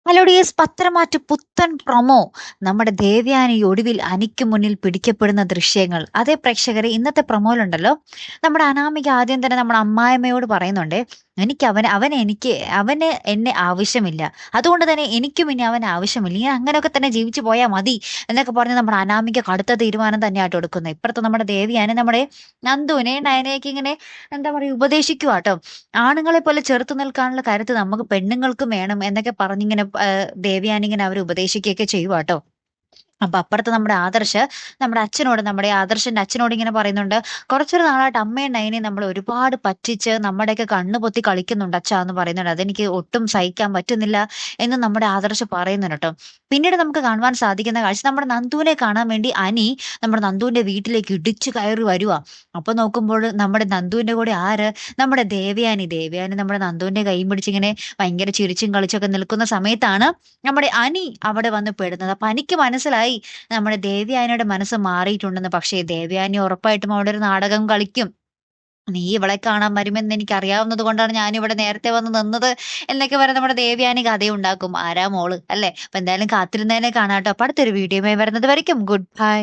Hello dears, പത്രമാറ്റ് പുത്തൻ promo. നമ്മുടെ ദേവയാനി ഒടുവിൽ അനിക്ക് മുന്നിൽ പിടിക്കപ്പെടുന്ന ദൃശ്യങ്ങൾ. അതേ പ്രേക്ഷകരെ, ഇന്നത്തെ പ്രൊമോയിലുണ്ടല്ലോ, നമ്മുടെ അനാമിക ആദ്യം തന്നെ നമ്മുടെ അമ്മായിമ്മയോട് പറയുന്നുണ്ട്, അവന് എന്നെ ആവശ്യമില്ല, അതുകൊണ്ട് തന്നെ എനിക്കും ഇനി അവൻ ആവശ്യമില്ല, ഇനി അങ്ങനെയൊക്കെ തന്നെ ജീവിച്ചു പോയാൽ മതി എന്നൊക്കെ പറഞ്ഞ് നമ്മുടെ അനാമിക കടുത്ത തീരുമാനം തന്നെയായിട്ട് എടുക്കുന്നത്. ഇപ്പുറത്ത് നമ്മുടെ ദേവയാനി നമ്മുടെ നന്ദുവിനെ നയനയൊക്കെ ഇങ്ങനെ എന്താ പറയുക ഉപദേശിക്കുക കേട്ടോ. ആണുങ്ങളെ പോലെ ചെറുത്ത് നിൽക്കാനുള്ള കരുത്ത് നമുക്ക് പെണ്ണുങ്ങൾക്കും വേണം എന്നൊക്കെ പറഞ്ഞിങ്ങനെ ദേവയാനി ഇങ്ങനെ അവരെ ഉപദേശിക്കുകയൊക്കെ ചെയ്യുവാട്ടോ. അപ്പൊ അപ്പുറത്ത് നമ്മുടെ അച്ഛനോട്, നമ്മുടെ ആദർശന്റെ അച്ഛനോട് ഇങ്ങനെ പറയുന്നുണ്ട്, കുറച്ചൊരു നാളായിട്ട് അമ്മയും നയനെയും നമ്മൾ ഒരുപാട് പറ്റിച്ച് നമ്മുടെയൊക്കെ കണ്ണു പൊത്തി കളിക്കുന്നുണ്ട് അച്ഛാ എന്ന് പറയുന്നുണ്ട്. അതെനിക്ക് ഒട്ടും സഹിക്കാൻ പറ്റുന്നില്ല എന്ന് നമ്മുടെ ആദർശ് പറയുന്നുണ്ട് കേട്ടോ. പിന്നീട് നമുക്ക് കാണുവാൻ സാധിക്കുന്ന കാഴ്ച, നമ്മുടെ നന്ദുവിനെ കാണാൻ വേണ്ടി അനി നമ്മുടെ നന്ദുവിന്റെ വീട്ടിലേക്ക് ഇടിച്ചു കയറി വരുവാ. അപ്പൊ നോക്കുമ്പോൾ നമ്മുടെ നന്ദുവിന്റെ കൂടെ ആര്, നമ്മുടെ ദേവയാനി നമ്മുടെ നന്ദുവിന്റെ കൈയും പിടിച്ചിങ്ങനെ ഭയങ്കര ചിരിച്ചും കളിച്ചൊക്കെ നിൽക്കുന്ന സമയത്താണ് നമ്മുടെ അനി അവിടെ വന്ന് പെടുന്നത്. അപ്പൊ അനിക്ക് മനസ്സിലായി നമ്മുടെ ദേവയാനിയുടെ മനസ്സ് മാറിയിട്ടുണ്ടെന്ന്. പക്ഷേ ദേവയാനി ഉറപ്പായിട്ടും അവിടെ ഒരു നാടകം കളിക്കും. നീ ഇവളെ കാണാൻ വരുമെന്ന് എനിക്ക് അറിയാവുന്നത് കൊണ്ടാണ് ഞാൻ ഇവിടെ നേരത്തെ വന്ന് നിന്നത് എന്നൊക്കെ പറഞ്ഞ് നമ്മുടെ ദേവയാനി കഥയുണ്ടാക്കും. ആരാ മോള് അല്ലേ? അപ്പൊ എന്തായാലും കാത്തിരുന്നതിനെ കാണാട്ടോ. അപ്പൊ അടുത്തൊരു വീഡിയോയുമായി വരുന്നത് വരയ്ക്കും ഗുഡ് ബൈ.